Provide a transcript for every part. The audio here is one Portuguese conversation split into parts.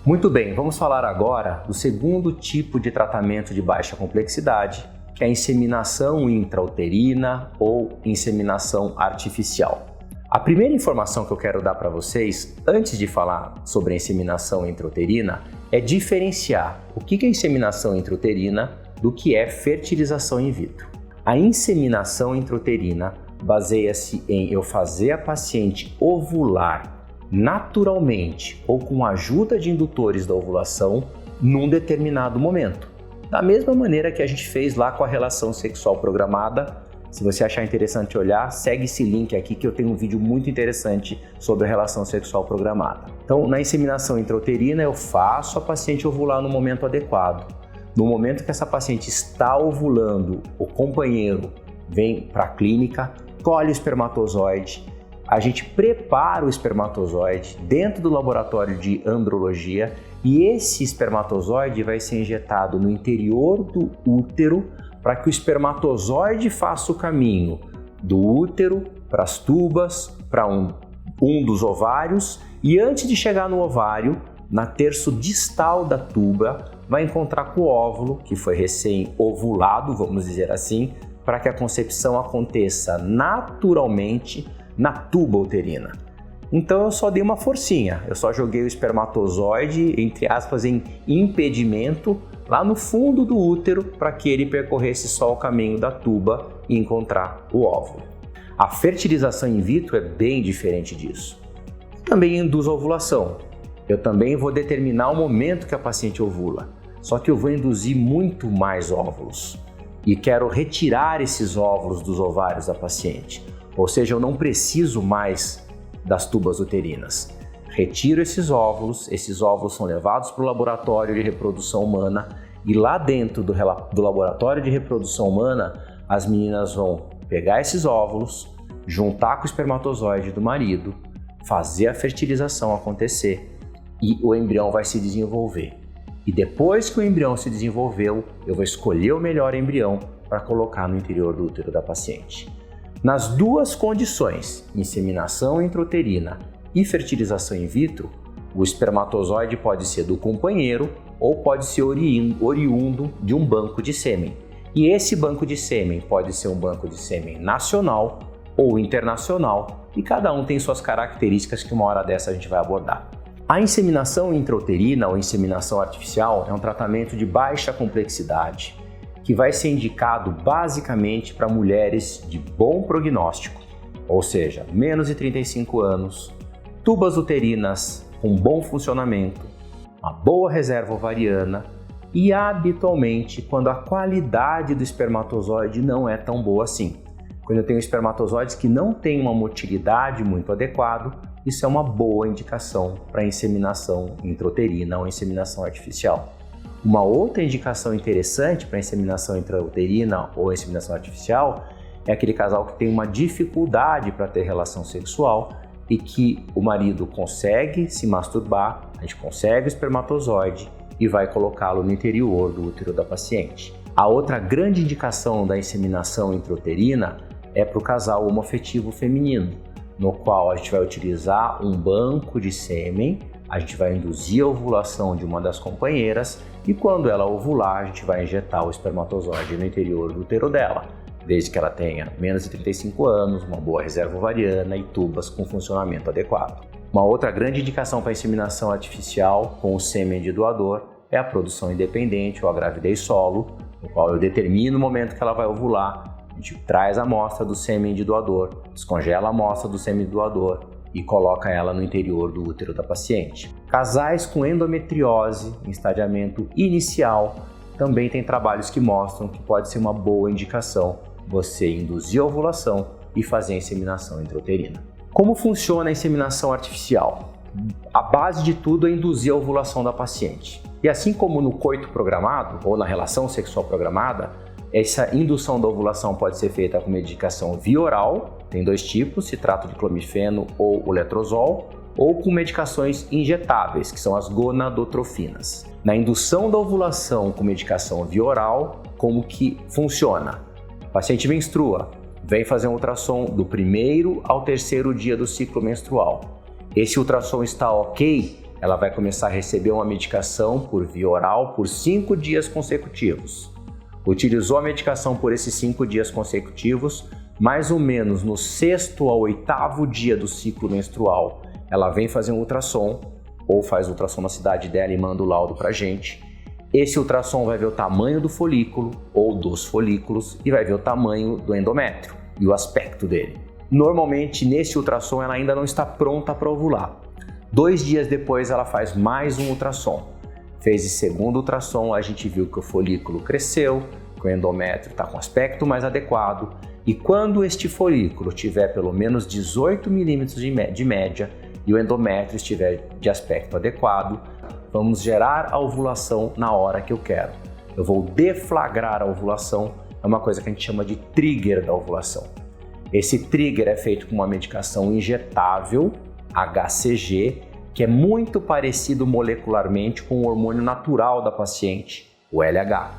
Muito bem, vamos falar agora do segundo tipo de tratamento de baixa complexidade, que é a inseminação intrauterina ou inseminação artificial. A primeira informação que eu quero dar para vocês, antes de falar sobre a inseminação intrauterina, é diferenciar o que é inseminação intrauterina do que é fertilização in vitro. A inseminação intrauterina baseia-se em eu fazer a paciente ovular naturalmente ou com a ajuda de indutores da ovulação num determinado momento. Da mesma maneira que a gente fez lá com a relação sexual programada. Se você achar interessante olhar, segue esse link aqui que eu tenho um vídeo muito interessante sobre a relação sexual programada. Então, na inseminação intrauterina, eu faço a paciente ovular no momento adequado. No momento que essa paciente está ovulando, o companheiro vem para a clínica, colhe o espermatozoide, a gente prepara o espermatozoide dentro do laboratório de andrologia e esse espermatozoide vai ser injetado no interior do útero para que o espermatozoide faça o caminho do útero para as tubas, para um dos ovários e antes de chegar no ovário, na terço distal da tuba, vai encontrar com o óvulo, que foi recém-ovulado, vamos dizer assim, para que a concepção aconteça naturalmente na tuba uterina. Então eu só dei uma forcinha, eu só joguei o espermatozoide, entre aspas, em impedimento, lá no fundo do útero para que ele percorresse só o caminho da tuba e encontrar o óvulo. A fertilização in vitro é bem diferente disso. Também induz a ovulação. Eu também vou determinar o momento que a paciente ovula, só que eu vou induzir muito mais óvulos e quero retirar esses óvulos dos ovários da paciente. Ou seja, eu não preciso mais das tubas uterinas. Retiro esses óvulos são levados para o laboratório de reprodução humana e lá dentro do laboratório de reprodução humana, as meninas vão pegar esses óvulos, juntar com o espermatozoide do marido, fazer a fertilização acontecer e o embrião vai se desenvolver. E depois que o embrião se desenvolveu, eu vou escolher o melhor embrião para colocar no interior do útero da paciente. Nas duas condições, inseminação intrauterina e fertilização in vitro, o espermatozoide pode ser do companheiro ou pode ser oriundo de um banco de sêmen. E esse banco de sêmen pode ser um banco de sêmen nacional ou internacional e cada um tem suas características que uma hora dessa a gente vai abordar. A inseminação intrauterina ou inseminação artificial é um tratamento de baixa complexidade que vai ser indicado basicamente para mulheres de bom prognóstico, ou seja, menos de 35 anos, tubas uterinas com bom funcionamento, uma boa reserva ovariana e habitualmente quando a qualidade do espermatozoide não é tão boa assim. Quando eu tenho espermatozoides que não têm uma motilidade muito adequada, isso é uma boa indicação para inseminação intrauterina ou inseminação artificial. Uma outra indicação interessante para inseminação intrauterina ou inseminação artificial é aquele casal que tem uma dificuldade para ter relação sexual e que o marido consegue se masturbar, a gente consegue o espermatozoide e vai colocá-lo no interior do útero da paciente. A outra grande indicação da inseminação intrauterina é para o casal homoafetivo feminino, no qual a gente vai utilizar um banco de sêmen, a gente vai induzir a ovulação de uma das companheiras e quando ela ovular, a gente vai injetar o espermatozoide no interior do útero dela, desde que ela tenha menos de 35 anos, uma boa reserva ovariana e tubas com funcionamento adequado. Uma outra grande indicação para a inseminação artificial com o sêmen de doador é a produção independente ou a gravidez solo, no qual eu determino o momento que ela vai ovular, a gente traz a amostra do sêmen de doador, descongela a amostra do sêmen de doador e coloca ela no interior do útero da paciente. Casais com endometriose em estadiamento inicial também tem trabalhos que mostram que pode ser uma boa indicação você induzir a ovulação e fazer a inseminação intrauterina. Como funciona a inseminação artificial? A base de tudo é induzir a ovulação da paciente. E assim como no coito programado ou na relação sexual programada, essa indução da ovulação pode ser feita com medicação via oral, tem dois tipos, se trata de clomifeno ou o letrozol, ou com medicações injetáveis, que são as gonadotrofinas. Na indução da ovulação com medicação via oral, como que funciona? O paciente menstrua, vem fazer um ultrassom do primeiro ao terceiro dia do ciclo menstrual. Esse ultrassom está ok, ela vai começar a receber uma medicação por via oral por 5 dias consecutivos. Utilizou a medicação por esses 5 dias consecutivos, mais ou menos no 6º ao 8º dia do ciclo menstrual, ela vem fazer um ultrassom, ou faz ultrassom na cidade dela e manda o laudo pra gente. Esse ultrassom vai ver o tamanho do folículo ou dos folículos e vai ver o tamanho do endométrio e o aspecto dele. Normalmente, nesse ultrassom, ela ainda não está pronta para ovular. 2 dias depois, ela faz mais um ultrassom. Fez esse segundo ultrassom, a gente viu que o folículo cresceu, que o endométrio está com aspecto mais adequado, e quando este folículo tiver pelo menos 18 milímetros de média e o endométrio estiver de aspecto adequado, vamos gerar a ovulação na hora que eu quero. Eu vou deflagrar a ovulação, é uma coisa que a gente chama de trigger da ovulação. Esse trigger é feito com uma medicação injetável, HCG, que é muito parecido molecularmente com o hormônio natural da paciente, o LH.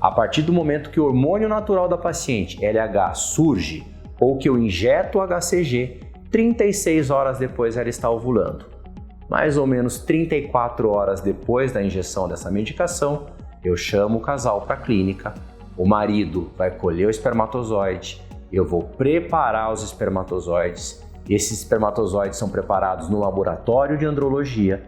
A partir do momento que o hormônio natural da paciente, LH, surge ou que eu injeto o HCG, 36 horas depois ela está ovulando. Mais ou menos 34 horas depois da injeção dessa medicação, eu chamo o casal para a clínica, o marido vai colher o espermatozoide, eu vou preparar os espermatozoides. Esses espermatozoides são preparados no laboratório de andrologia.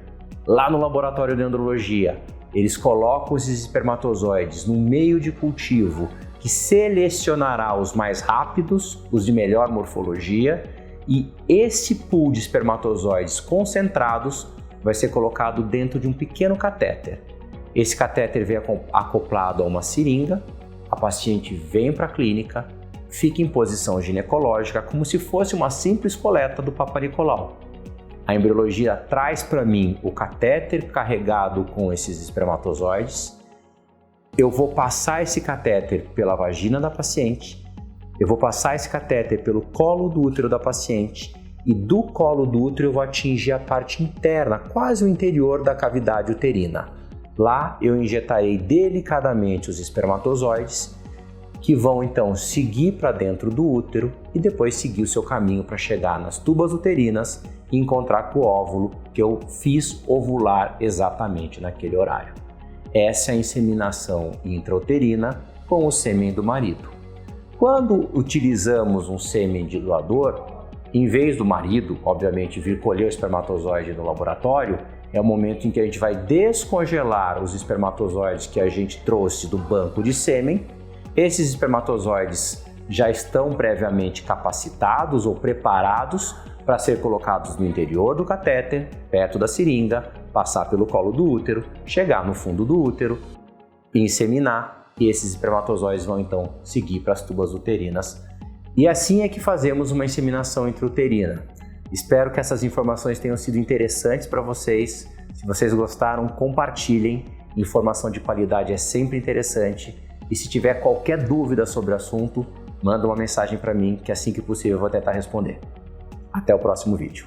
Lá no laboratório de andrologia, eles colocam esses espermatozoides no meio de cultivo que selecionará os mais rápidos, os de melhor morfologia, e esse pool de espermatozoides concentrados vai ser colocado dentro de um pequeno catéter. Esse catéter vem acoplado a uma seringa, a paciente vem para a clínica, fica em posição ginecológica como se fosse uma simples coleta do Papa Nicolau. A embriologia traz para mim o catéter carregado com esses espermatozoides. Eu vou passar esse catéter pela vagina da paciente, eu vou passar esse catéter pelo colo do útero da paciente e do colo do útero eu vou atingir a parte interna, quase o interior da cavidade uterina. Lá eu injetarei delicadamente os espermatozoides que vão então seguir para dentro do útero e depois seguir o seu caminho para chegar nas tubas uterinas e encontrar com o óvulo que eu fiz ovular exatamente naquele horário. Essa é a inseminação intrauterina com o sêmen do marido. Quando utilizamos um sêmen de doador, em vez do marido, obviamente, vir colher o espermatozoide no laboratório, é o momento em que a gente vai descongelar os espermatozoides que a gente trouxe do banco de sêmen. Esses espermatozoides já estão previamente capacitados ou preparados para ser colocados no interior do catéter, perto da seringa, passar pelo colo do útero, chegar no fundo do útero, inseminar, e esses espermatozoides vão então seguir para as tubas uterinas. E assim é que fazemos uma inseminação intrauterina. Espero que essas informações tenham sido interessantes para vocês. Se vocês gostaram, compartilhem. Informação de qualidade é sempre interessante. E se tiver qualquer dúvida sobre o assunto, manda uma mensagem para mim que assim que possível eu vou tentar responder. Até o próximo vídeo.